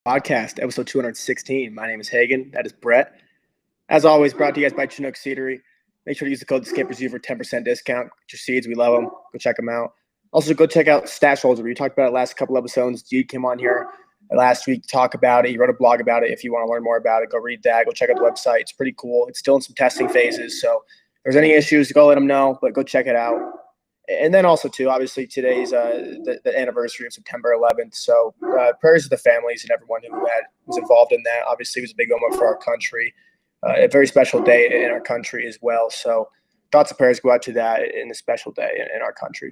Podcast, episode 216. My name is Hagen. That is Brett. As always, brought to you guys by Chinook Seedery. Make sure to use the code SKIPPERSU for 10% discount. Get your seeds. We love them. Go check them out. Also, go check out Stash Holder. We talked about it last couple episodes. Jude came on here last week to talk about it. He wrote a blog about it. If you want to learn more about it, go read that. Go check out the website. It's pretty cool. It's still in some testing phases. So if there's any issues, go let them know, but go check it out. And then also, too, obviously, today's the anniversary of September 11th. So prayers to the families and everyone who was involved in that. Obviously, it was a big moment for our country, a very special day in our country as well. So thoughts and prayers go out to that in a special day in our country.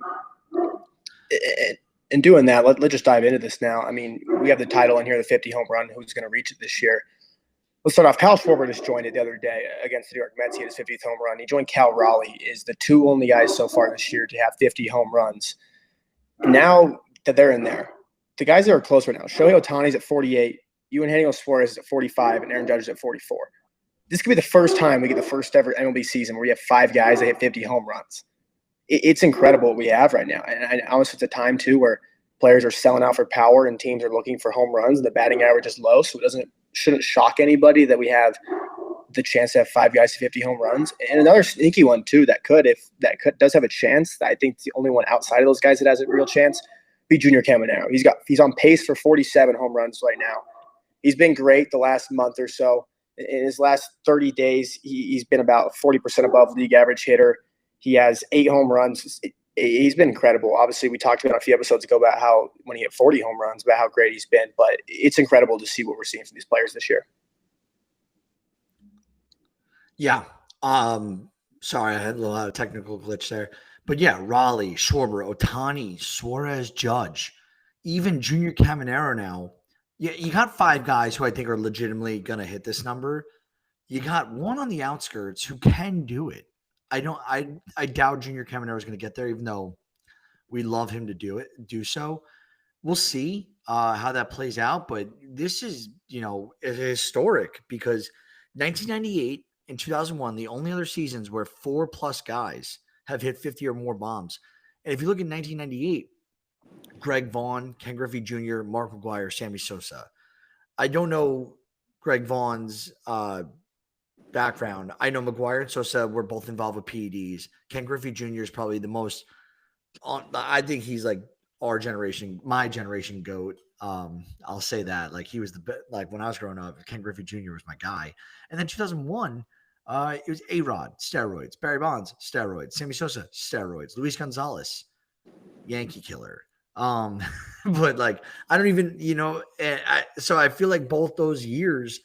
In doing that, let's just dive into this now. I mean, we have the title in here, the 50 home run, who's going to reach it this year. Let's start off. Kyle Schwarber just joined it the other day against the New York Mets. He had his 50th home run. He joined Cal Raleigh, is the two only guys so far this year to have 50 home runs. Now that they're in there, the guys that are close right now, Shohei Ohtani's at 48, Eugenio Suarez is at 45, and Aaron Judge is at 44. This could be the first time we get the first ever MLB season where we have five guys that hit 50 home runs. It's incredible what we have right now. And I honestly, it's a time, too, where players are selling out for power and teams are looking for home runs, and the batting average is low, so it shouldn't shock anybody that we have the chance to have five guys to 50 home runs. And another sneaky one too does have a chance. I think the only one outside of those guys that has a real chance be Junior Caminero. He's on pace for 47 home runs right now. He's been great the last month or so. In his last 30 days, he's been about 40% above league average hitter. He has 8 home runs. He's been incredible. Obviously, we talked about a few episodes ago about how when he hit 40 home runs, about how great he's been. But it's incredible to see what we're seeing from these players this year. Yeah. Sorry, I had a little technical glitch there. But yeah, Raleigh, Schwarber, Ohtani, Suarez, Judge, even Junior Caminero now. Yeah, you got 5 guys who I think are legitimately going to hit this number. You got one on the outskirts who can do it. I doubt Junior Caminero is going to get there, even though we love him to do so. We'll see how that plays out, but this is, historic because 1998 and 2001, the only other seasons where 4+ guys have hit 50 or more bombs. And if you look at 1998, Greg Vaughn, Ken Griffey Jr., Mark McGwire, Sammy Sosa. I don't know Greg Vaughn's background. I know McGwire and Sosa were both involved with PEDs. Ken Griffey Jr. is probably the most I think he's like my generation GOAT. I'll say that. Like he was like when I was growing up, Ken Griffey Jr. was my guy. And then 2001, it was A-Rod, steroids. Barry Bonds, steroids. Sammy Sosa, steroids. Luis Gonzalez, Yankee killer. But like I don't even, so I feel like both those years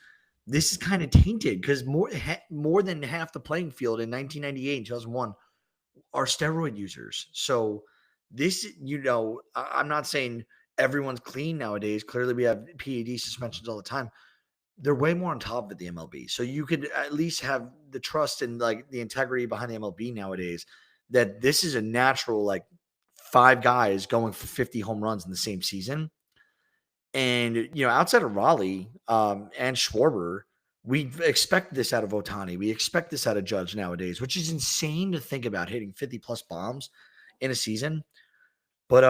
this is kind of tainted because more than half the playing field in 1998 and 2001 are steroid users. So this, I'm not saying everyone's clean nowadays. Clearly, we have PED suspensions all the time. They're way more on top of it, the MLB. So you could at least have the trust and like the integrity behind the MLB nowadays that this is a natural, like 5 guys going for 50 home runs in the same season. And, outside of Raleigh and Schwarber, we expect this out of Ohtani. We expect this out of Judge nowadays, which is insane to think about hitting 50+ bombs in a season. But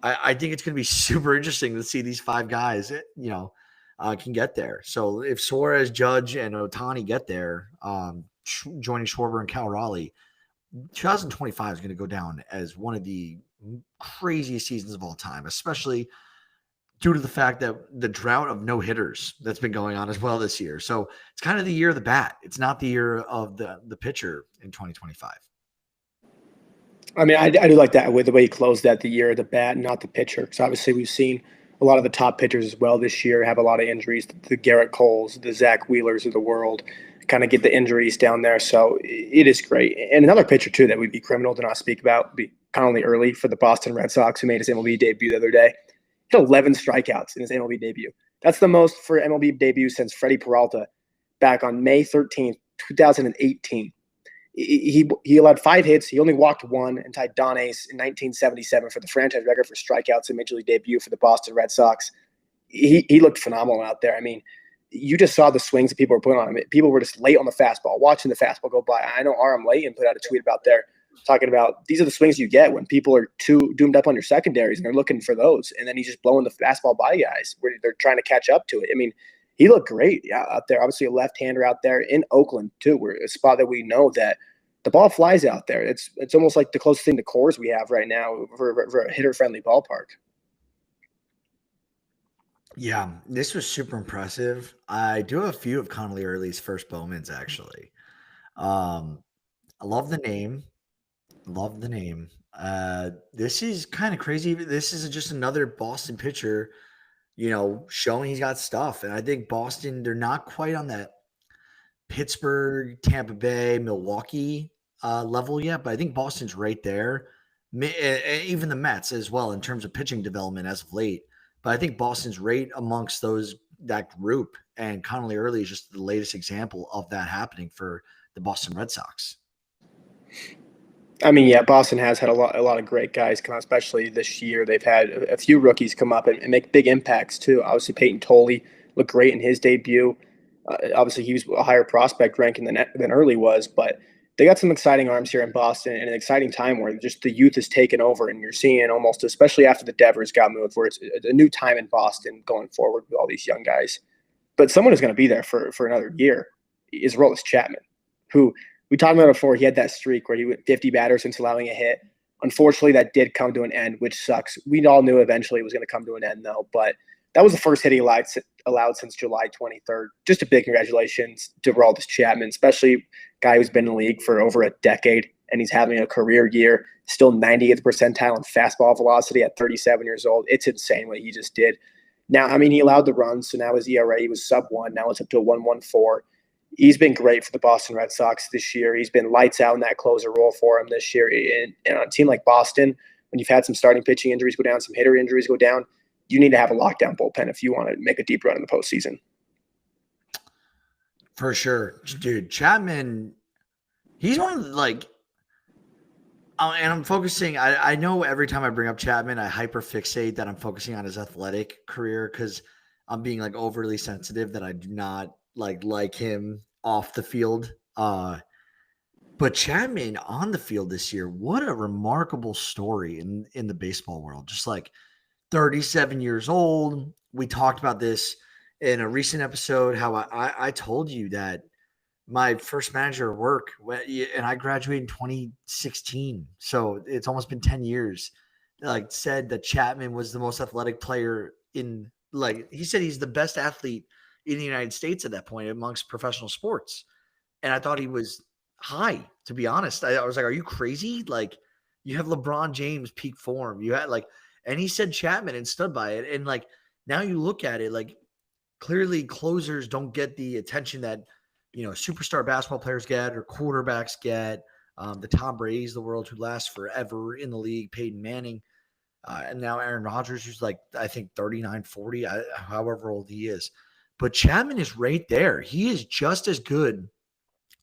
I think it's going to be super interesting to see these 5 guys, can get there. So if Suarez, Judge, and Ohtani get there, joining Schwarber and Cal Raleigh, 2025 is going to go down as one of the craziest seasons of all time, especially due to the fact that the drought of no-hitters that's been going on as well this year. So it's kind of the year of the bat. It's not the year of the pitcher in 2025. I mean, I do like that with the way he closed that, the year of the bat, not the pitcher. Because obviously we've seen a lot of the top pitchers as well this year have a lot of injuries. The Garrett Coles, the Zach Wheelers of the world kind of get the injuries down there. So it is great. And another pitcher, too, that would be criminal to not speak about would be Conley Early for the Boston Red Sox, who made his MLB debut the other day. He had 11 strikeouts in his MLB debut. That's the most for MLB debut since Freddie Peralta back on May 13th, 2018. He allowed 5 hits. He only walked 1 and tied Don Ace in 1977 for the franchise record for strikeouts in Major League debut for the Boston Red Sox. He looked phenomenal out there. I mean, you just saw the swings that people were putting on him. People were just late on the fastball, watching the fastball go by. I know Aram Layton put out a tweet about there talking about these are the swings you get when people are too doomed up on your secondaries and they're looking for those. And then he's just blowing the fastball by guys where they're trying to catch up to it. I mean, he looked great out there. Obviously, a left-hander out there in Oakland, too, where a spot that we know that the ball flies out there. It's almost like the closest thing to Coors we have right now for a hitter-friendly ballpark. Yeah, this was super impressive. I do have a few of Connolly Early's first Bowmans, actually. I love the name. Love the name. This is kind of crazy. This is just another Boston pitcher, showing he's got stuff. And I think Boston, they're not quite on that Pittsburgh, Tampa Bay, Milwaukee level yet, but I think Boston's right there. Even the Mets as well in terms of pitching development as of late. But I think Boston's right amongst that group, and Connolly Early is just the latest example of that happening for the Boston Red Sox. I mean, yeah, Boston has had a lot of great guys come out, especially this year. They've had a few rookies come up and make big impacts too. Obviously, Peyton Tolley looked great in his debut. Obviously, he was a higher prospect ranking than Early was, but they got some exciting arms here in Boston and an exciting time where just the youth is taken over, and you're seeing almost, especially after the Devers got moved, where it's a new time in Boston going forward with all these young guys. But someone who's going to be there for another year is Aroldis Chapman, who we talked about before. He had that streak where he went 50 batters since allowing a hit. Unfortunately, that did come to an end, which sucks. We all knew eventually it was going to come to an end, though. But that was the first hit he allowed since July 23rd. Just a big congratulations to Aroldis Chapman, especially a guy who's been in the league for over a decade, and he's having a career year. Still 90th percentile in fastball velocity at 37 years old. It's insane what he just did. Now, I mean, he allowed the runs, so now his ERA was sub-1. Now it's up to a 1.14. He's been great for the Boston Red Sox this year. He's been lights out in that closer role for him this year. And on a team like Boston, when you've had some starting pitching injuries go down, some hitter injuries go down, you need to have a lockdown bullpen if you want to make a deep run in the postseason. For sure. Dude, Chapman, he's one of the, and I'm focusing, I know every time I bring up Chapman, I hyperfixate that I'm focusing on his athletic career because I'm being overly sensitive that I do not like him off the field. But Chapman on the field this year, what a remarkable story in the baseball world. Just 37 years old. We talked about this in a recent episode, how I told you that my first manager at work, and I graduated in 2016. So it's almost been 10 years, said that Chapman was the most athletic player in, he said he's the best athlete in the United States at that point amongst professional sports. And I thought he was high, to be honest. I was like, are you crazy? You have LeBron James peak form. You had and he said Chapman and stood by it. And now you look at it, clearly closers don't get the attention that, superstar basketball players get or quarterbacks get. The Tom Brady's of the world who lasts forever in the league, Peyton Manning. And now Aaron Rodgers, who's I think 39, 40, however old he is. But Chapman is right there. He is just as good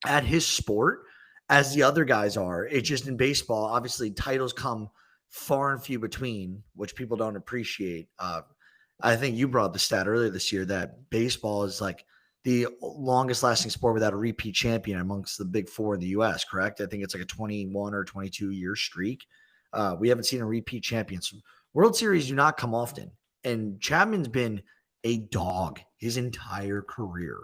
at his sport as the other guys are. It's just in baseball, obviously titles come far and few between, which people don't appreciate. I think you brought the stat earlier this year that baseball is the longest lasting sport without a repeat champion amongst the big four in the U.S., correct? I think it's a 21 or 22 year streak. We haven't seen a repeat champion. So World Series do not come often. And Chapman's been a dog his entire career.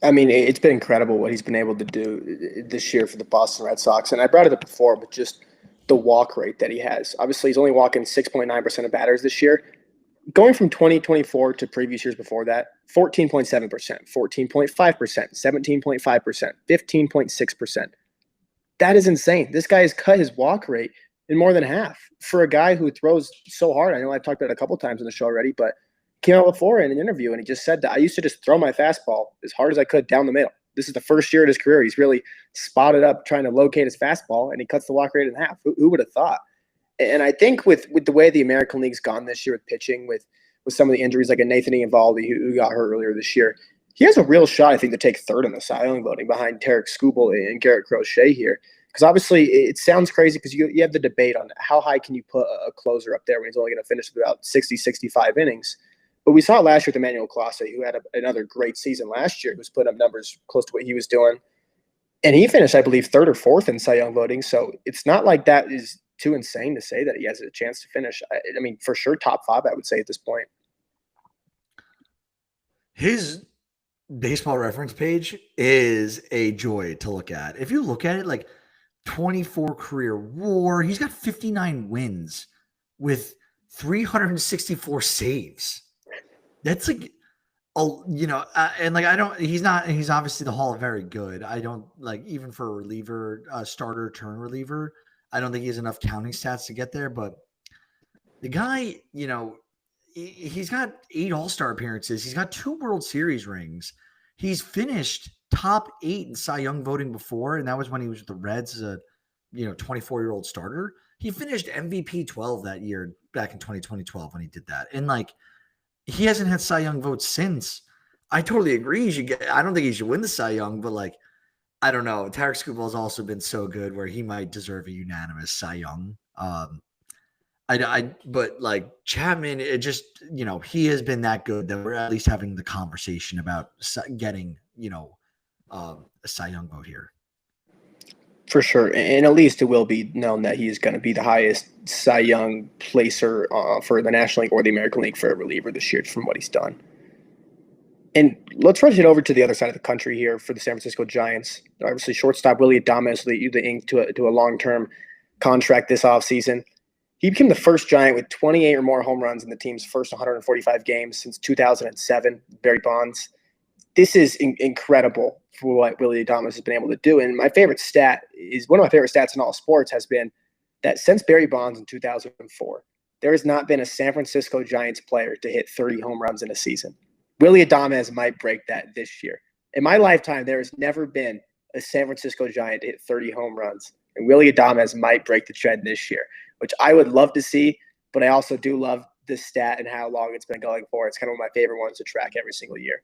I mean, it's been incredible what he's been able to do this year for the Boston Red Sox. And I brought it up before, but just the walk rate that he has. Obviously, he's only walking 6.9% of batters this year. Going from 2024 to previous years before that, 14.7%, 14.5%, 17.5%, 15.6%. That is insane. This guy has cut his walk rate in more than half for a guy who throws so hard. I know I've talked about it a couple of times on the show already, but came out before in an interview and he just said that I used to just throw my fastball as hard as I could down the middle. This is the first year of his career. He's really spotted up trying to locate his fastball, and he cuts the walk rate in half. Who would have thought? And I think with the way the American League's gone this year with pitching, with some of the injuries like a Nathan Eovaldi who got hurt earlier this year, he has a real shot, I think, to take third in the Cy Young voting behind Tarek Skubal and Garrett Crochet here. Because obviously it sounds crazy because you have the debate on how high can you put a closer up there when he's only going to finish with about 60, 65 innings. But we saw it last year with Emmanuel Clase, who had another great season last year, who's put up numbers close to what he was doing. And he finished, I believe, third or fourth in Cy Young voting. So it's not like that is too insane to say that he has a chance to finish. I mean, for sure, top five, I would say at this point. His baseball reference page is a joy to look at. If you look at it, like 24 career WAR, he's got 59 wins with 364 saves. That's like, and like he's obviously the Hall of Very Good. I don't like, even for a reliever, starter, turn reliever, I don't think he has enough counting stats to get there. But the guy, he's got 8 All-Star appearances. He's got 2 World Series rings. He's finished top 8 in Cy Young voting before, and that was when he was with the Reds as a 24-year-old starter. He finished MVP 12 that year back in 2012 when he did that. And like, he hasn't had Cy Young votes since. I totally agree. I don't think he should win the Cy Young, but like, I don't know. Tarek Skubal has also been so good where he might deserve a unanimous Cy Young. But like Chapman, it just, he has been that good that we're at least having the conversation about getting, a Cy Young vote here. For sure. And at least it will be known that he is going to be the highest Cy Young placer for the National League or the American League for a reliever this year from what he's done. And let's rush it over to the other side of the country here for the San Francisco Giants. Obviously, shortstop Willy Adames lead the ink to a long-term contract this offseason. He became the first Giant with 28 or more home runs in the team's first 145 games since 2007, Barry Bonds. This is incredible for what Willy Adames has been able to do. And my favorite stat is one of my favorite stats in all sports has been that since Barry Bonds in 2004, there has not been a San Francisco Giants player to hit 30 home runs in a season. Willy Adames might break that this year. In my lifetime, there has never been a San Francisco Giant to hit 30 home runs. And Willy Adames might break the trend this year, which I would love to see. But I also do love this stat and how long it's been going for. It's kind of one of my favorite ones to track every single year.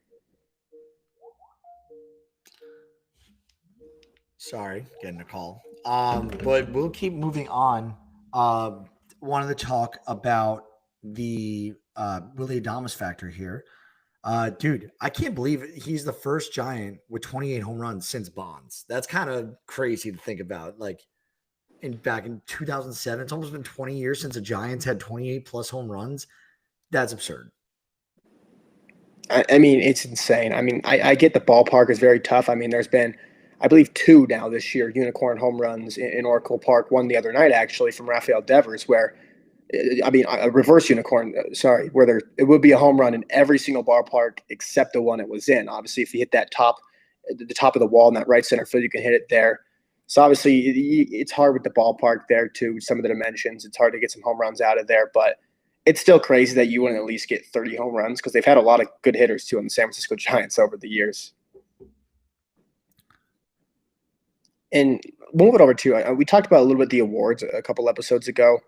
Sorry, getting a call. But we'll keep moving on. Wanted to talk about the Willy Adames factor here. Dude, I can't believe he's the first Giant with 28 home runs since Bonds. That's kind of crazy to think about. Like, back in 2007, it's almost been 20 years since the Giants had 28 plus home runs. That's absurd. I mean, it's insane. I mean, I get the ballpark is very tough. I mean, there's been, I believe, 2 now this year, unicorn home runs in Oracle Park. One the other night, actually, from Rafael Devers, where, I mean, a reverse unicorn, where it would be a home run in every single ballpark except the one it was in. Obviously, if you hit the top of the wall in that right center field, you can hit it there. So obviously, it's hard with the ballpark there too. Some of the dimensions, it's hard to get some home runs out of there, but it's still crazy that you wouldn't at least get 30 home runs because they've had a lot of good hitters too in the San Francisco Giants over the years. And move it over to, we talked about a little bit the awards a couple episodes ago,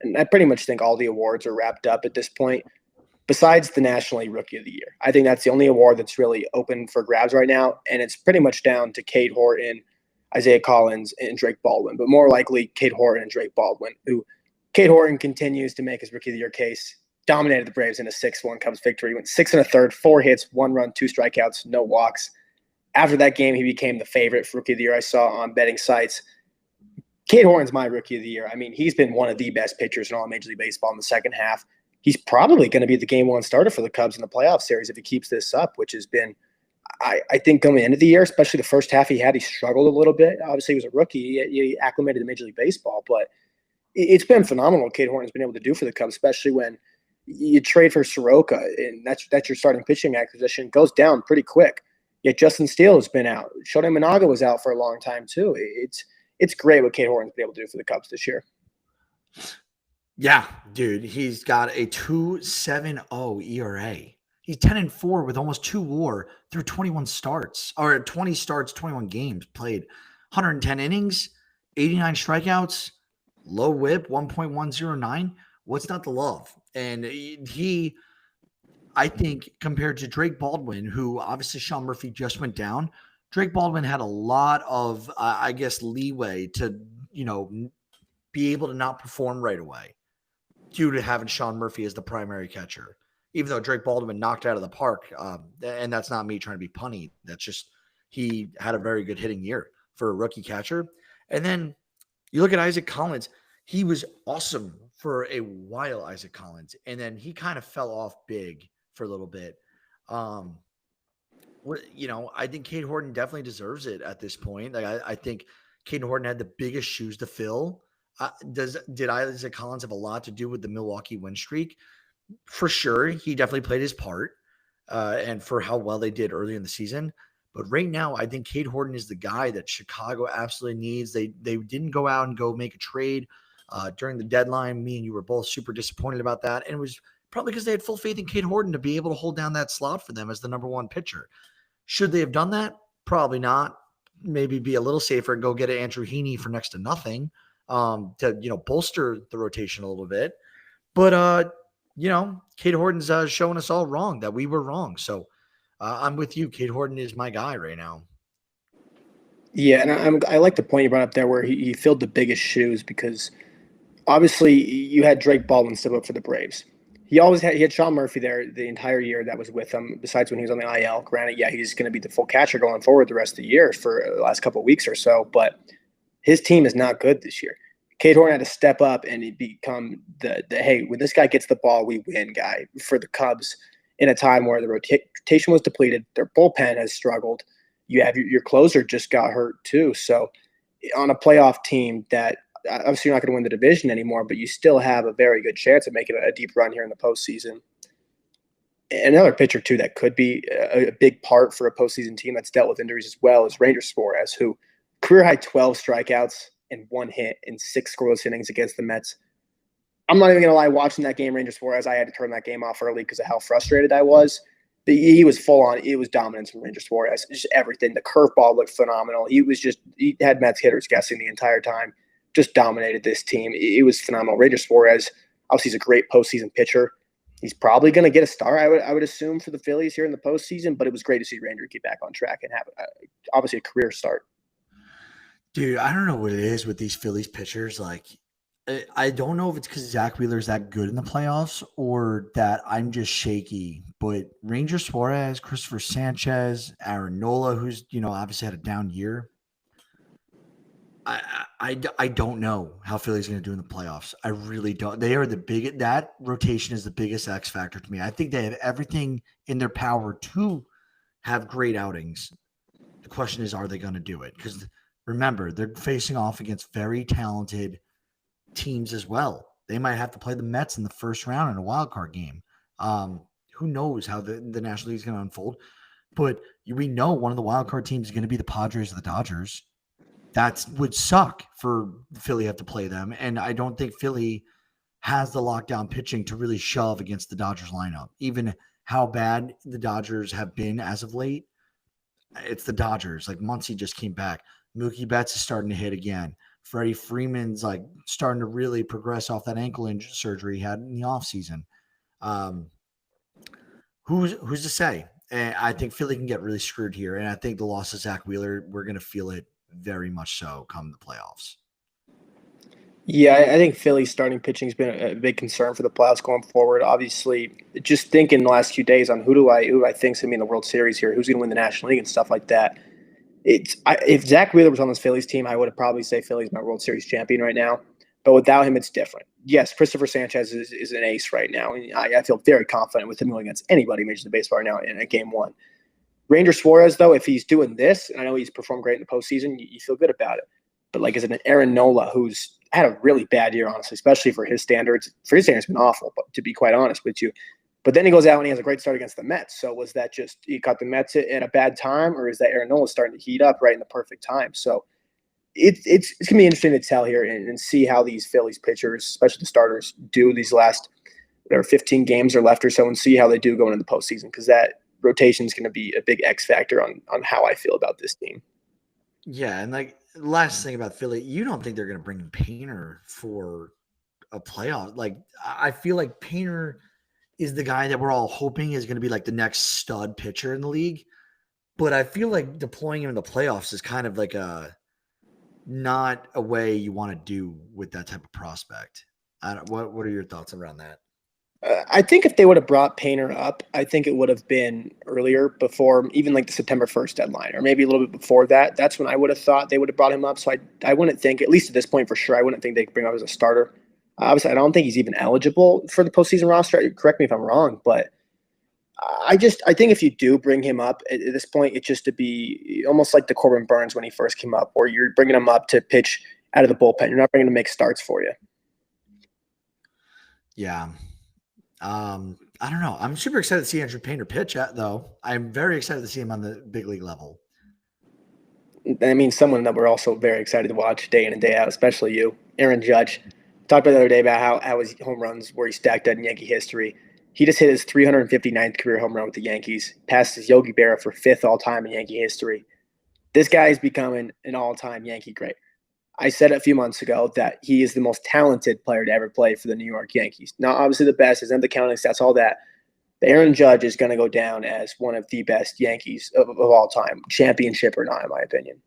and I pretty much think all the awards are wrapped up at this point, besides the National League Rookie of the Year. I think that's the only award that's really open for grabs right now, and it's pretty much down to Cade Horton, Isaiah Collins, and Drake Baldwin, but more likely Cade Horton and Drake Baldwin, who Cade Horton continues to make his Rookie of the Year case, dominated the Braves in a 6-1 Cubs victory, went 6 1/3, 4 hits, 1 run, 2 strikeouts, no walks. After that game, he became the favorite for Rookie of the Year I saw on betting sites. Cade Horton's my Rookie of the Year. I mean, he's been one of the best pitchers in all of Major League Baseball in the second half. He's probably going to be the Game 1 starter for the Cubs in the playoff series if he keeps this up, which has been, I think, coming into the year, especially the first half he struggled a little bit. Obviously, he was a rookie. He acclimated to Major League Baseball, but it's been phenomenal what Cade Horton's been able to do for the Cubs, especially when you trade for Soroka, and that's your starting pitching acquisition, goes down pretty quick. Yet Justin Steele has been out. Shota Imanaga was out for a long time, too. It's great what Cade Horton's been able to do for the Cubs this year. Yeah, dude, he's got a 2.70 ERA. He's 10-4 with almost 2 WAR through 21 starts, or 20 starts, 21 games played, 110 innings, 89 strikeouts, low whip, 1.109. What's not to love? And he, I think, compared to Drake Baldwin, who obviously Sean Murphy just went down, Drake Baldwin had a lot of, I guess, leeway to, be able to not perform right away due to having Sean Murphy as the primary catcher. Even though Drake Baldwin knocked out of the park, and that's not me trying to be punny. That's just he had a very good hitting year. for a rookie catcher. And then you look at Isaac Collins, he was awesome for a while, Isaac Collins, and then he kind of fell off big for a little bit. I think Cade Horton definitely deserves it at this point. Like I think Cade Horton had the biggest shoes to fill. Did Isaac Collins have a lot to do with the Milwaukee win streak? For sure, he definitely played his part, and for how well they did early in the season. But right now, I think Cade Horton is the guy that Chicago absolutely needs. They didn't go out and go make a trade during the deadline. Me and you were both super disappointed about that, and it was probably because they had full faith in Cade Horton to be able to hold down that slot for them as the number one pitcher. Should they have done that? Probably not. Maybe be a little safer and go get Andrew Heaney for next to nothing to bolster the rotation a little bit. But Cade Horton's showing us all wrong that we were wrong. So I'm with you. Cade Horton is my guy right now. Yeah, and I like the point you brought up there where he filled the biggest shoes because obviously you had Drake Baldwin step up for the Braves. He had Sean Murphy there the entire year that was with him, besides when he was on the IL. Granted, yeah, he's going to be the full catcher going forward the rest of the year for the last couple of weeks or so, but his team is not good this year. Cade Horton had to step up and become the hey, when this guy gets the ball, we win guy for the Cubs in a time where the rotation was depleted. Their bullpen has struggled. You have your closer just got hurt too. So on a playoff team that obviously you're not going to win the division anymore, but you still have a very good chance of making a deep run here in the postseason. Another pitcher too that could be a big part for a postseason team that's dealt with injuries as well is Ranger Suarez, who career high 12 strikeouts and 1 hit in 6 scoreless innings against the Mets. I'm not even going to lie, watching that game, Ranger Suarez, I had to turn that game off early because of how frustrated I was. He was full on. It was dominance from Ranger Suarez. Just everything. The curveball looked phenomenal. He had Mets hitters guessing the entire time. Just dominated this team. It was phenomenal. Ranger Suarez, obviously, he's a great postseason pitcher. He's probably going to get a star, I would assume, for the Phillies here in the postseason. But it was great to see Ranger get back on track and have obviously a career start. Dude, I don't know what it is with these Phillies pitchers. Like, I don't know if it's because Zach Wheeler's that good in the playoffs or that I'm just shaky. But Ranger Suarez, Christopher Sanchez, Aaron Nola, who's obviously had a down year. I don't know how Philly's going to do in the playoffs. I really don't. They are that rotation is the biggest X factor to me. I think they have everything in their power to have great outings. The question is, are they going to do it? Because remember, they're facing off against very talented teams as well. They might have to play the Mets in the first round in a wild card game. Who knows how the National League is going to unfold? But we know one of the wild card teams is going to be the Padres or the Dodgers. That would suck for Philly have to play them. And I don't think Philly has the lockdown pitching to really shove against the Dodgers lineup. Even how bad the Dodgers have been as of late, it's the Dodgers. Like Muncy just came back. Mookie Betts is starting to hit again. Freddie Freeman's like starting to really progress off that ankle injury surgery he had in the offseason. Who's to say? And I think Philly can get really screwed here. And I think the loss of Zach Wheeler, we're going to feel it very much so come the playoffs. Yeah, I think Philly's starting pitching has been a big concern for the playoffs going forward. Obviously, just thinking the last few days on who I think's going to be in the World Series here, who's going to win the National League and stuff like that. If Zach Wheeler was on this Phillies team, I would have probably say Philly's my World Series champion right now. But without him, it's different. Yes, Christopher Sanchez is an ace right now. I feel very confident with him going against anybody in Major League Baseball right now in a game one. Ranger Suarez, though, if he's doing this, and I know he's performed great in the postseason, you feel good about it. But like as an Aaron Nola, who's had a really bad year, honestly, especially for his standards. For his standards, it's been awful, but to be quite honest with you. But then he goes out and he has a great start against the Mets. So was that just he caught the Mets at a bad time, or is that Aaron Nola starting to heat up right in the perfect time? So it's going to be interesting to tell here and see how these Phillies pitchers, especially the starters, do these last 15 games are left or so, and see how they do going into the postseason, because that rotation is going to be a big X factor on how I feel about this team. Yeah, and like last thing about Philly, you don't think they're going to bring in Painter for a playoff? Like I feel like Painter is the guy that we're all hoping is going to be like the next stud pitcher in the league, but I feel like deploying him in the playoffs is kind of like not a way you want to do with that type of prospect. What are your thoughts around that? I think if they would have brought Painter up, I think it would have been earlier, before even like the September 1st deadline, or maybe a little bit before that. That's when I would have thought they would have brought him up. So I wouldn't think, at least at this point for sure, I wouldn't think they could bring him up as a starter. Obviously, I don't think he's even eligible for the postseason roster. Correct me if I'm wrong, but I think if you do bring him up at this point, it's just to be almost like the Corbin Burns when he first came up, where you're bringing him up to pitch out of the bullpen. You're not bringing him to make starts for you. Yeah. I don't know. I'm super excited to see Andrew Painter pitch though. I'm very excited to see him on the big league level. I mean, someone that we're also very excited to watch day in and day out, especially you, Aaron Judge. Talked about the other day about how his home runs were he stacked up in Yankee history. He just hit his 359th career home run with the Yankees, passes Yogi Berra for 5th all-time in Yankee history. This guy is becoming an all-time Yankee great. I said a few months ago that he is the most talented player to ever play for the New York Yankees. Not obviously the best, isn't the counting stats, all that. But Aaron Judge is going to go down as one of the best Yankees of all time, championship or not, in my opinion.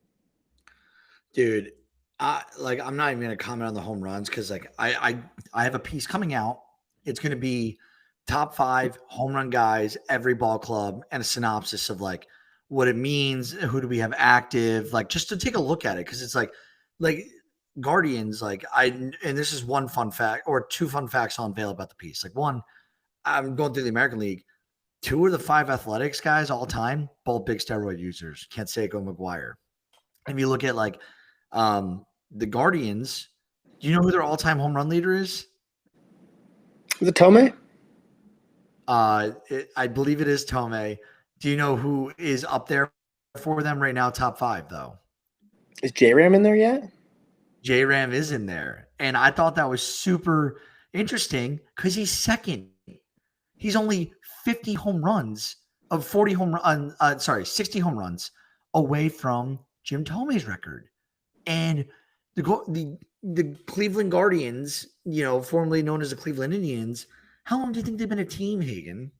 Dude, I'm not even going to comment on the home runs because I have a piece coming out. It's going to be top 5 home run guys, every ball club, and a synopsis of like what it means, who do we have active, like just to take a look at it, because it's like Guardians, and this is one fun fact or 2 fun facts I'll unveil about the piece. Like, one, I'm going through the American League. 2 of the 5 athletics guys all time, both big steroid users. Canseco, McGuire. If you look at the Guardians, do you know who their all-time home run leader is? Is it Tomei? I believe it is Tomei. Do you know who is up there for them right now? Top 5 though. Is J-Ram in there yet? J-Ram is in there. And I thought that was super interesting because he's second. He's only 50 home runs of 40 60 home runs away from Jim Tomei's record. And the Cleveland Guardians, formerly known as the Cleveland Indians, how long do you think they've been a team, Hagen?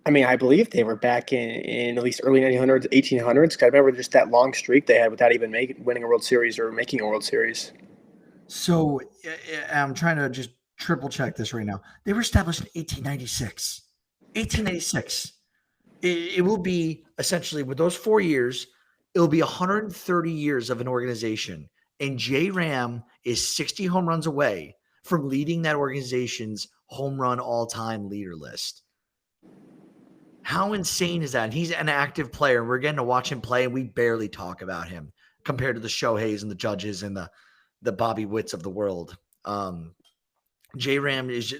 I mean, I believe they were back in at least early 1900s, 1800s. I remember just that long streak they had without even winning a World Series or making a World Series. So I'm trying to just triple check this right now. They were established in 1896. 1896. It will be essentially, with those 4 years, it will be 130 years of an organization. And J-Ram is 60 home runs away from leading that organization's home run all-time leader list. How insane is that? And he's an active player. We're getting to watch him play, and we barely talk about him compared to the Shoheis and the Judges and the Bobby Witts of the world. J-Ram is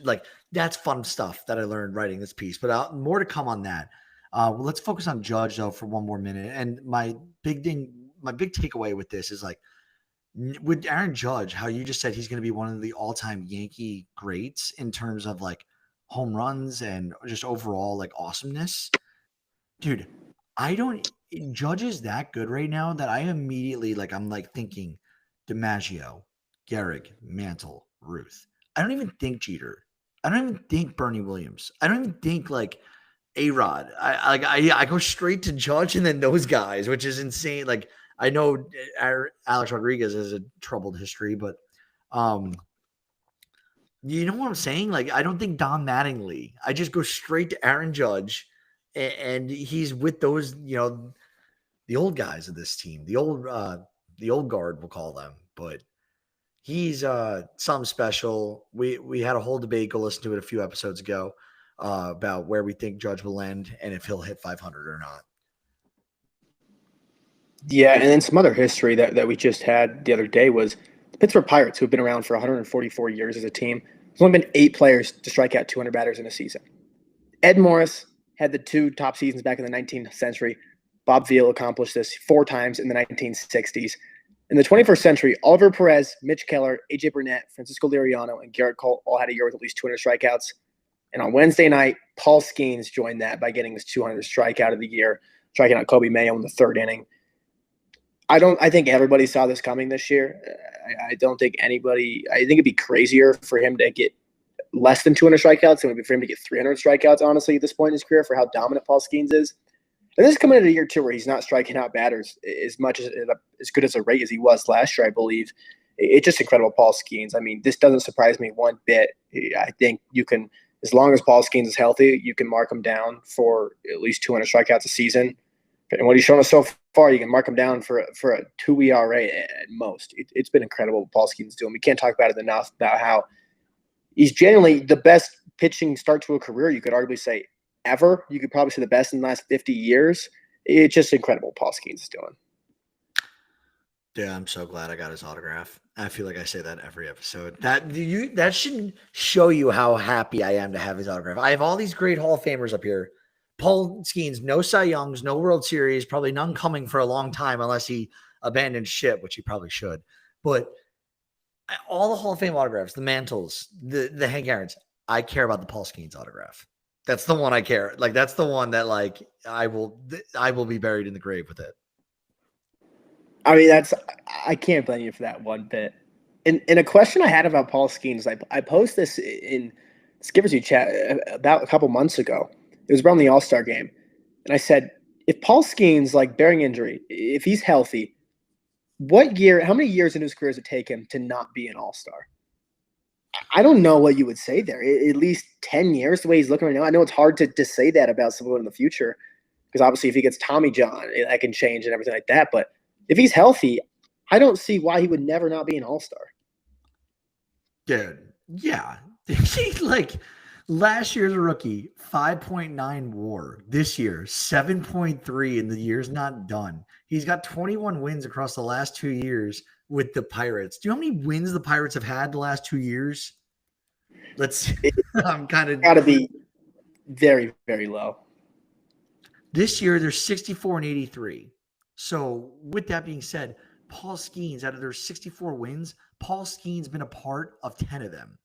that's fun stuff that I learned writing this piece, but more to come on that. Let's focus on Judge though for one more minute. And my big takeaway with this is with Aaron Judge, how you just said he's going to be one of the all-time Yankee greats in terms of home runs and just overall awesomeness. Dude, Judge is that good right now that I immediately I'm thinking DiMaggio, Gehrig, Mantle, Ruth. I don't even think Jeter. I don't even think Bernie Williams. I don't even think A-Rod. I go straight to Judge and then those guys, which is insane. I know Alex Rodriguez has a troubled history, but you know what I'm saying? I don't think Don Mattingly. I just go straight to Aaron Judge, and he's with those, the old guys of this team, the old guard, we'll call them. But he's something special. We had a whole debate. Go listen to it a few episodes ago about where we think Judge will end and if he'll hit 500 or not. Yeah, and then some other history that we just had the other day was the Pittsburgh Pirates, who have been around for 144 years as a team. There's only been 8 players to strike out 200 batters in a season. Ed Morris had the 2 top seasons back in the 19th century. Bob Veal accomplished this 4 times in the 1960s. In the 21st century, Oliver Perez, Mitch Keller, A.J. Burnett, Francisco Liriano, and Garrett Cole all had a year with at least 200 strikeouts. And on Wednesday night, Paul Skeens joined that by getting his 200th strikeout of the year, striking out Kobe Mayo in the 3rd inning. I think everybody saw this coming this year. I don't think anybody – I think it'd be crazier for him to get less than 200 strikeouts than it would be for him to get 300 strikeouts, honestly, at this point in his career for how dominant Paul Skeens is. And this is coming into a year, too, where he's not striking out batters as much as good as a rate as he was last year, I believe. It's just incredible, Paul Skeens. I mean, this doesn't surprise me one bit. I think you can As long as Paul Skeens is healthy, you can mark him down for at least 200 strikeouts a season. And what he's shown us so far, you can mark him down for a 2 ERA at most. It's been incredible what Paul Skeens is doing. We can't talk about it enough about how he's genuinely the best pitching start to a career, you could arguably say, ever. You could probably say the best in the last 50 years. It's just incredible what Paul Skeens is doing. Yeah, I'm so glad I got his autograph. I feel like I say that every episode. That should show you how happy I am to have his autograph. I have all these great Hall of Famers up here. Paul Skeens, no Cy Youngs, no World Series, probably none coming for a long time unless he abandoned ship, which he probably should. But all the Hall of Fame autographs, the Mantles, the Hank Aaron's, I care about the Paul Skeens autograph. That's the one I care. Like, that's the one that, like, I will be buried in the grave with it. I mean, I can't blame you for that one bit. And a question I had about Paul Skeens, I posted this in Skipper's U chat about a couple months ago. It was around the All-Star game. And I said, if Paul Skeens, like, bearing injury, if he's healthy, how many years in his career does it take him to not be an All-Star? I don't know what you would say there. At least 10 years, the way he's looking right now. I know it's hard to say that about someone in the future because obviously if he gets Tommy John, that can change and everything like that. But if he's healthy, I don't see why he would never not be an All-Star. Dude, yeah. Like, last year's a rookie, 5.9 WAR. This year, 7.3, and the year's not done. He's got 21 wins across the last 2 years with the Pirates. Do you know how many wins the Pirates have had the last 2 years? I'm kind of got to be very, very low. This year, they're 64 and 83. So with that being said, Paul Skeens, out of their 64 wins, Paul Skeens been a part of 10 of them.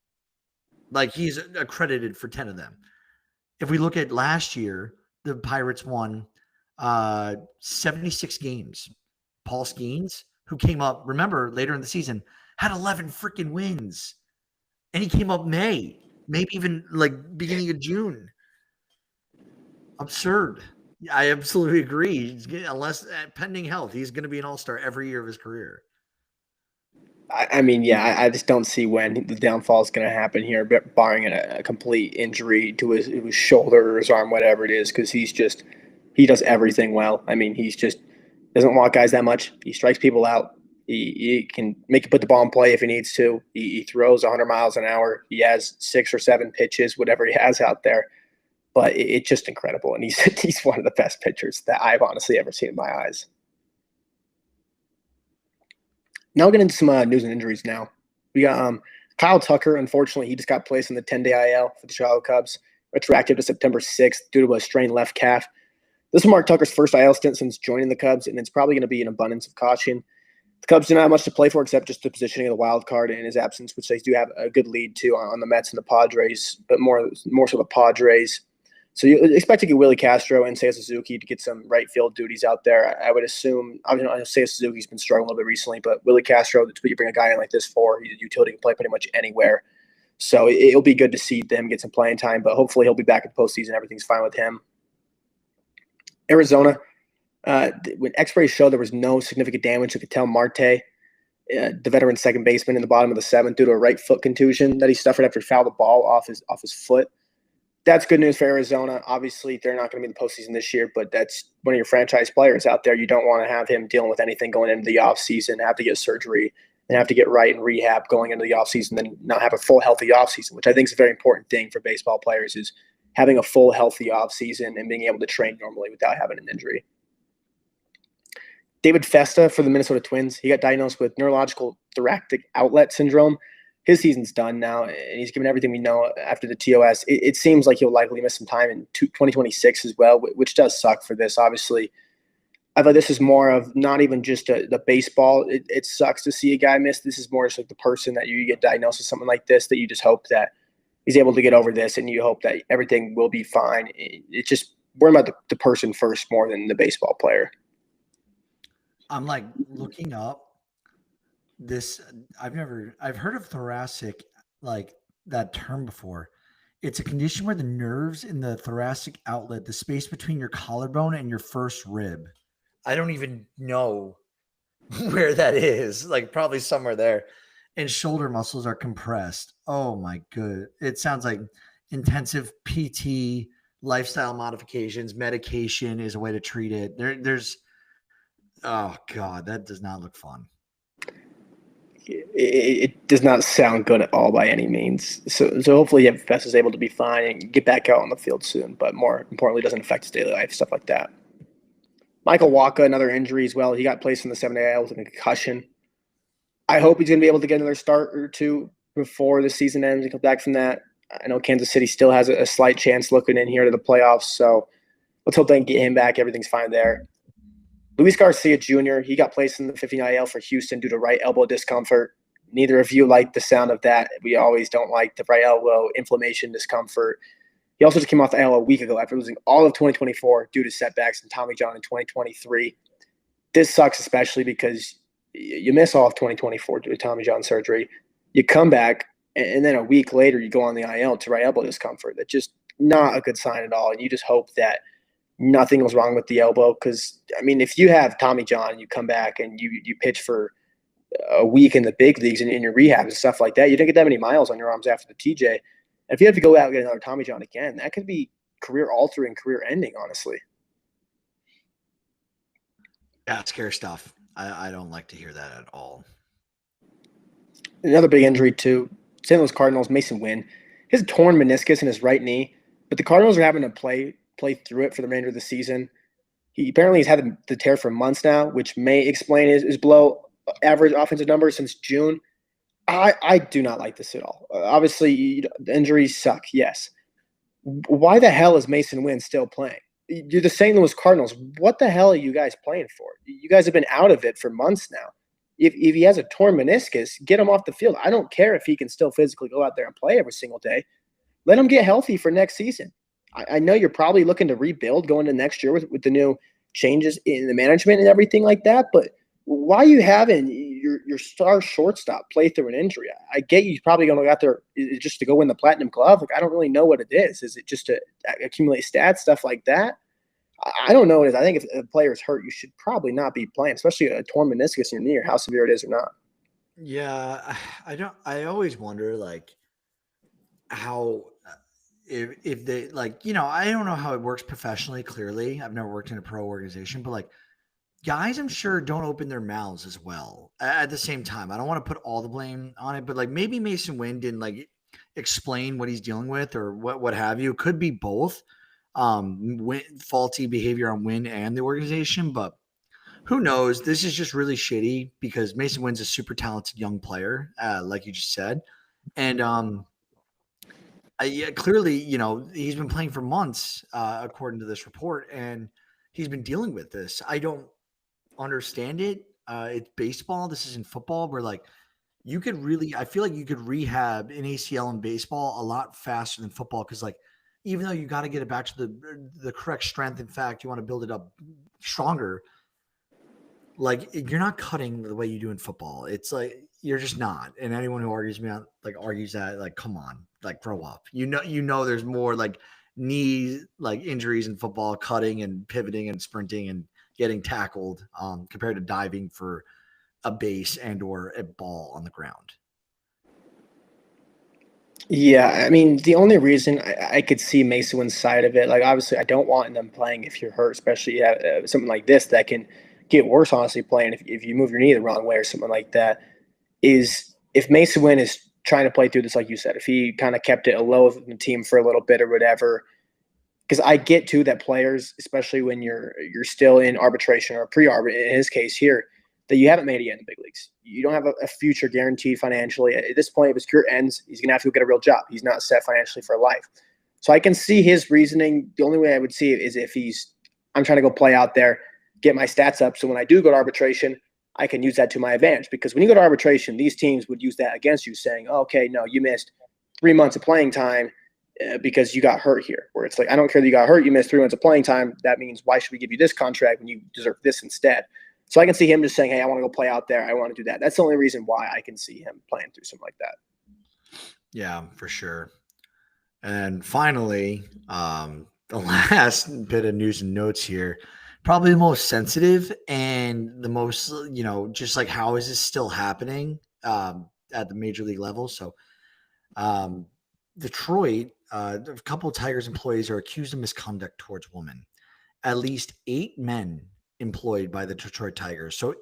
Like, he's accredited for 10 of them. If we look at last year, the Pirates won 76 games. Paul Skeens, who came up, remember, later in the season, had 11 freaking wins. And he came up May, maybe even like beginning of June. Absurd. I absolutely agree. Unless pending health, he's going to be an All-Star every year of his career. I mean, yeah, I just don't see when the downfall is going to happen here, but barring a complete injury to his shoulder or his arm, whatever it is, because he does everything well. I mean, he's just doesn't walk guys that much. He strikes people out. He can make you put the ball in play if he needs to. He throws 100 miles an hour. He has 6 or 7 pitches, whatever he has out there. But it's just incredible, and he's one of the best pitchers that I've honestly ever seen in my eyes. Now we'll get into some news and injuries now. We got Kyle Tucker. Unfortunately, he just got placed in the 10-day IL for the Chicago Cubs, retroactive to September 6th due to a strained left calf. This will mark Tucker's first IL stint since joining the Cubs, and it's probably going to be an abundance of caution. The Cubs do not have much to play for except just the positioning of the wild card in his absence, which they do have a good lead to on the Mets and the Padres, but more so the Padres. So you expect to get Willie Castro and Seiya Suzuki to get some right field duties out there. I would assume, I know Seiya Suzuki's been struggling a little bit recently, but Willie Castro, that's what you bring a guy in like this for. He's a utility, can play pretty much anywhere. So it'll be good to see them get some playing time, but hopefully he'll be back in the postseason. Everything's fine with him. Arizona, when x-rays showed there was no significant damage to Ketel Marte, the veteran second baseman in the bottom of the 7th due to a right foot contusion that he suffered after he fouled the ball off his foot. That's good news for Arizona. Obviously, they're not going to be in the postseason this year, but that's one of your franchise players out there. You don't want to have him dealing with anything going into the offseason, have to get surgery, and have to get right in rehab going into the offseason, then not have a full, healthy offseason, which I think is a very important thing for baseball players, is having a full, healthy offseason and being able to train normally without having an injury. David Festa for the Minnesota Twins, he got diagnosed with neurological thoracic outlet syndrome. His season's done now, and he's given everything we know after the TOS. It seems like he'll likely miss some time in 2026 as well, which does suck for this. Obviously, I thought this is more of not even just the baseball. It sucks to see a guy miss. This is more just like the person that you get diagnosed with something like this, that you just hope that he's able to get over this, and you hope that everything will be fine. It's just worrying about the person first more than the baseball player. I'm like looking up this. I've heard of thoracic, like that term before. It's a condition where the nerves in the thoracic outlet, the space between your collarbone and your first rib, I don't even know where that is, like probably somewhere there, and shoulder muscles are compressed. Oh my good. It sounds like intensive PT, lifestyle modifications, medication is a way to treat it. There's oh God, that does not look fun. It does not sound good at all by any means. So hopefully Best is able to be fine and get back out on the field soon. But more importantly, doesn't affect his daily life, stuff like that. Michael Waka, another injury as well. He got placed in the 7-day IL with a concussion. I hope he's going to be able to get another start or two before the season ends and come back from that. I know Kansas City still has a slight chance looking in here to the playoffs, so let's hope they can get him back. Everything's fine there. Luis Garcia Jr., he got placed in the 15 IL for Houston due to right elbow discomfort. Neither of you like the sound of that. We always don't like the right elbow inflammation, discomfort. He also just came off the IL a week ago after losing all of 2024 due to setbacks in Tommy John in 2023. This sucks especially because you miss all of 2024 due to Tommy John surgery. You come back, and then a week later you go on the IL to right elbow discomfort. That's just not a good sign at all, and you just hope that nothing was wrong with the elbow because, I mean, if you have Tommy John and you come back and you pitch for a week in the big leagues and in your rehab and stuff like that, you didn't get that many miles on your arms after the TJ. And if you have to go out and get another Tommy John again, that could be career-altering, career-ending, honestly. Yeah, it's scary stuff. I don't like to hear that at all. Another big injury, too. St. Louis Cardinals, Mason Wynn. He has a torn meniscus in his right knee, but the Cardinals are having to play through it for the remainder of the season. He apparently has had the tear for months now, which may explain his below average offensive numbers since June. I do not like this at all. Obviously, the injuries suck, yes. Why the hell is Mason Wynn still playing? You're the St. Louis Cardinals. What the hell are you guys playing for? You guys have been out of it for months now. If he has a torn meniscus, get him off the field. I don't care if he can still physically go out there and play every single day. Let him get healthy for next season. I know you're probably looking to rebuild going into next year with the new changes in the management and everything like that, but why are you having your star shortstop play through an injury? I get you probably going to go out there just to go win the Platinum Glove. Like, I don't really know what it is. Is it just to accumulate stats, stuff like that? I don't know what it is. I think if a player is hurt, you should probably not be playing, especially a torn meniscus in your knee or how severe it is or not. Yeah, I always wonder, like, how if they, like, I don't know how it works professionally. Clearly, I've never worked in a pro organization, but like, guys, I'm sure don't open their mouths as well at the same time. I don't want to put all the blame on it, but like maybe Mason Wynn didn't like explain what he's dealing with or what have you. It could be both faulty behavior on Wynn and the organization, but who knows? This is just really shitty because Mason Wynn's a super talented young player, like you just said. And yeah, clearly, he's been playing for months, according to this report, and he's been dealing with this. I don't understand it. It's baseball. This isn't football. Where like I feel like you could rehab an ACL in baseball a lot faster than football because like even though you got to get it back to the correct strength, in fact, you want to build it up stronger. Like you're not cutting the way you do in football. It's like you're just not. And anyone who argues that, like, come on, like grow up. There's more like knee like injuries in football, cutting and pivoting and sprinting and getting tackled compared to diving for a base and or a ball on the ground. Yeah, I mean, the only reason I could see Mason Wynn's side of it, like obviously I don't want them playing if you're hurt, especially something like this that can get worse, honestly, playing if you move your knee the wrong way or something like that, is if Mason Wynn is trying to play through this, like you said, if he kind of kept it low of the team for a little bit or whatever, because I get to that players, especially when you're still in arbitration or pre-arbit, in his case here, that you haven't made it yet in the big leagues. You don't have a future guaranteed financially. At this point, if his career ends, he's going to have to go get a real job. He's not set financially for life. So I can see his reasoning. The only way I would see it is if I'm trying to go play out there, get my stats up. So when I do go to arbitration, I can use that to my advantage. Because when you go to arbitration, these teams would use that against you saying, oh, okay, no, you missed 3 months of playing time because you got hurt here. Where it's like, I don't care that you got hurt. You missed 3 months of playing time. That means why should we give you this contract when you deserve this instead? So I can see him just saying, hey, I want to go play out there. I want to do that. That's the only reason why I can see him playing through something like that. Yeah, for sure. And finally, the last bit of news and notes here, probably the most sensitive and the most, just like how is this still happening at the major league level? So Detroit, a couple of Tigers employees are accused of misconduct towards women. At least 8 men employed by the Detroit Tigers. So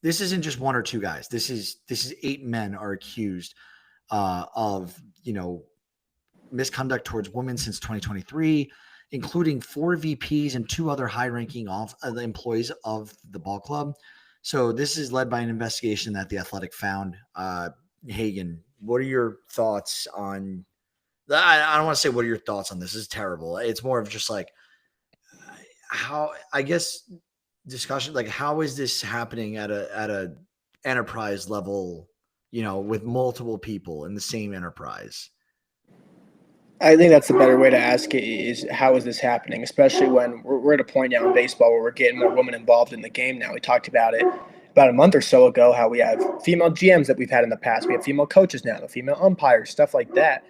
this isn't just one or two guys. This is 8 men are accused of misconduct towards women since 2023, including 4 VPs and 2 other high-ranking employees of the ball club. So this is led by an investigation that the Athletic found. Hagen, what are your thoughts on? I don't want to say what are your thoughts on this. This is terrible. It's more of just like how, I guess, discussion, like how is this happening at a enterprise level, with multiple people in the same enterprise? I think that's the better way to ask it is how is this happening, especially when we're at a point now in baseball where we're getting more women involved in the game now. We talked about it about a month or so ago, how we have female GMs that we've had in the past. We have female coaches now, the female umpires, stuff like that.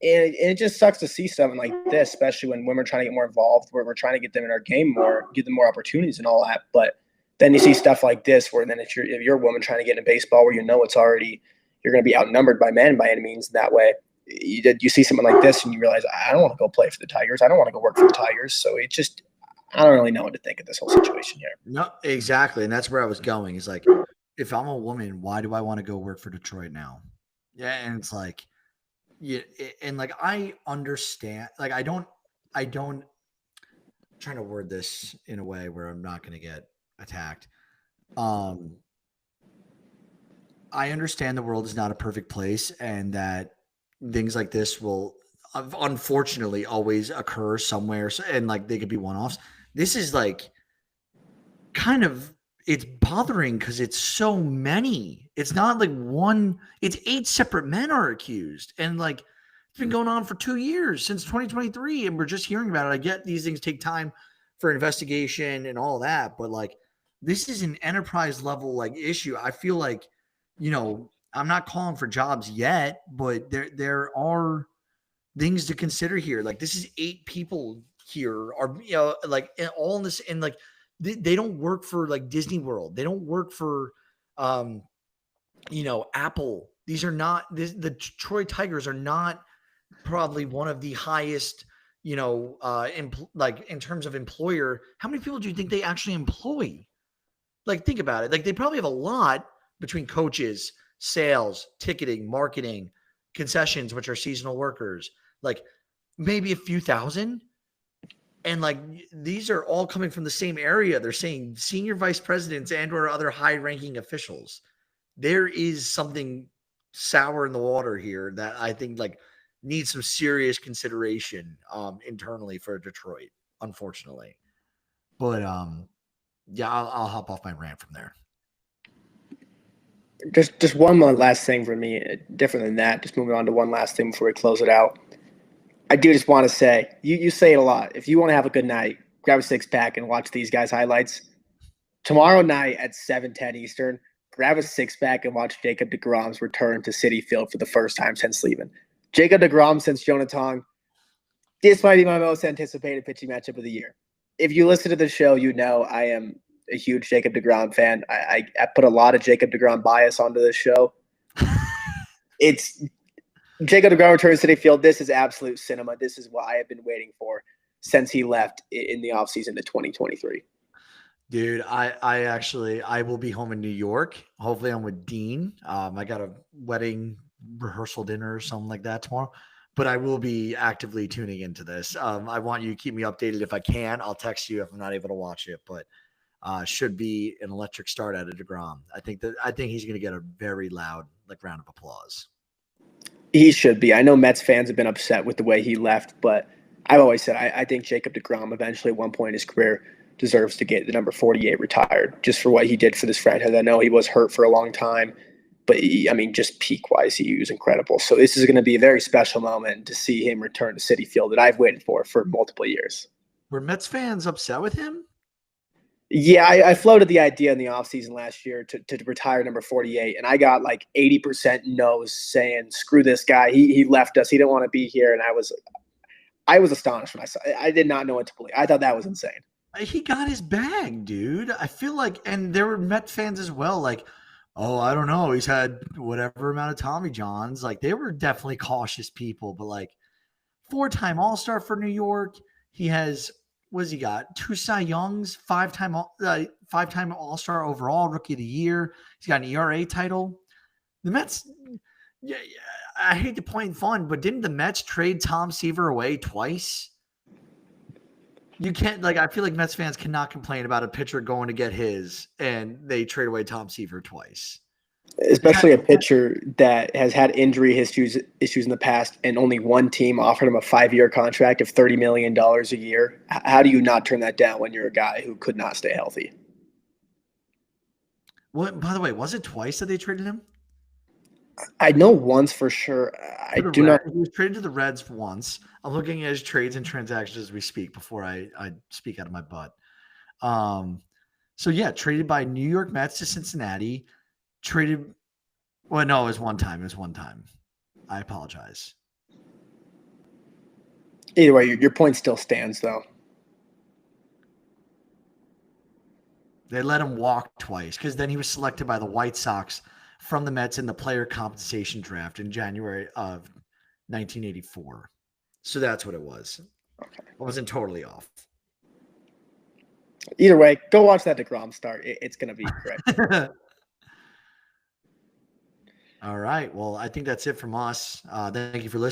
And it just sucks to see something like this, especially when women are trying to get more involved, where we're trying to get them in our game more, give them more opportunities and all that. But then you see stuff like this, where then if you're a woman trying to get into baseball, where it's already you're going to be outnumbered by men by any means. That way, you see something like this and you realize I don't want to go play for the Tigers. I don't want to go work for the Tigers. So I don't really know what to think of this whole situation here. No, exactly, and that's where I was going. Is like, if I'm a woman, why do I want to go work for Detroit now? Yeah, and it's like, yeah, and like I understand. Like I don't. I'm trying to word this in a way where I'm not going to get attacked. Um, I understand the world is not a perfect place, and that things like this will unfortunately always occur somewhere, and like they could be one-offs. This is like kind of, it's bothering because it's so many. It's not like one, it's 8 separate men are accused, and like it's been going on for 2 years since 2023, and we're just hearing about it. I get these things take time for investigation and all that, but like this is an enterprise level like issue. I feel like, I'm not calling for jobs yet, but there are things to consider here. Like this is 8 people here are, like all in this, and like they don't work for like Disney World. They don't work for, Apple. These are not the Detroit Tigers are not probably one of the highest, like in terms of employer. How many people do you think they actually employ? Like, think about it. Like, they probably have a lot between coaches, sales, ticketing, marketing, concessions, which are seasonal workers, like maybe a few thousand. And like, these are all coming from the same area. They're saying senior vice presidents and or other high ranking officials. There is something sour in the water here that I think like needs some serious consideration internally for Detroit, unfortunately. But yeah, I'll hop off my rant from there. Just one more last thing for me, different than that. Just moving on to one last thing before we close it out. I do just want to say, you say it a lot. If you want to have a good night, grab a 6-pack and watch these guys' highlights. Tomorrow night at 7:10 Eastern, grab a 6-pack and watch Jacob deGrom's return to Citi Field for the first time since leaving. Jacob deGrom since Jonah Tong. This might be my most anticipated pitching matchup of the year. If you listen to the show, you know I am a huge Jacob deGrom fan. I put a lot of Jacob deGrom bias onto this show. It's Jacob deGrom returns to Citi Field. This is absolute cinema. This is what I have been waiting for since he left in the offseason to 2023. Dude, I will be home in New York. Hopefully I'm with Dean. I got a wedding rehearsal dinner or something like that tomorrow, but I will be actively tuning into this. I want you to keep me updated if I can. I'll text you if I'm not able to watch it, but should be an electric start out of deGrom. I think he's going to get a very loud round of applause. He should be. I know Mets fans have been upset with the way he left, but I've always said I think Jacob deGrom eventually at one point in his career deserves to get the number 48 retired just for what he did for this franchise. I know he was hurt for a long time, but just peak-wise, he was incredible. So this is going to be a very special moment to see him return to Citi Field that I've waited for multiple years. Were Mets fans upset with him? Yeah, I floated the idea in the offseason last year to retire number 48, and I got like 80% no's saying, screw this guy. He left us. He didn't want to be here, and I was astonished when I saw it. I did not know what to believe. I thought that was insane. He got his bag, dude. I feel like, and there were Met fans as well. Like, Oh, I don't know. He's had whatever amount of Tommy Johns. Like they were definitely cautious people, but like four-time All-Star for New York. He has what has he got? Two Cy Youngs, five-time All-Star overall, Rookie of the Year. He's got an ERA title. The Mets. Yeah, I hate to point fun, but didn't the Mets trade Tom Seaver away twice? You can't like. I feel like Mets fans cannot complain about a pitcher going to get his, and they trade away Tom Seaver twice. Especially a pitcher that has had injury issues in the past, and only one team offered him a 5-year contract of $30 million a year. How do you not turn that down when you're a guy who could not stay healthy? Well, by the way, was it twice that they traded him? I know once for sure. I do not. He was traded to the Reds once. I'm looking at his trades and transactions as we speak before I speak out of my butt. So yeah, traded by New York Mets to Cincinnati. Traded. Well, no, it was one time. It was one time. I apologize. Either way, your point still stands, though. They let him walk twice because then he was selected by the White Sox from the Mets in the player compensation draft in January of 1984. So that's what it was. Okay. I wasn't totally off. Either way, go watch that DeGrom start. It's going to be correct. All right. Well, I think that's it from us. Thank you for listening.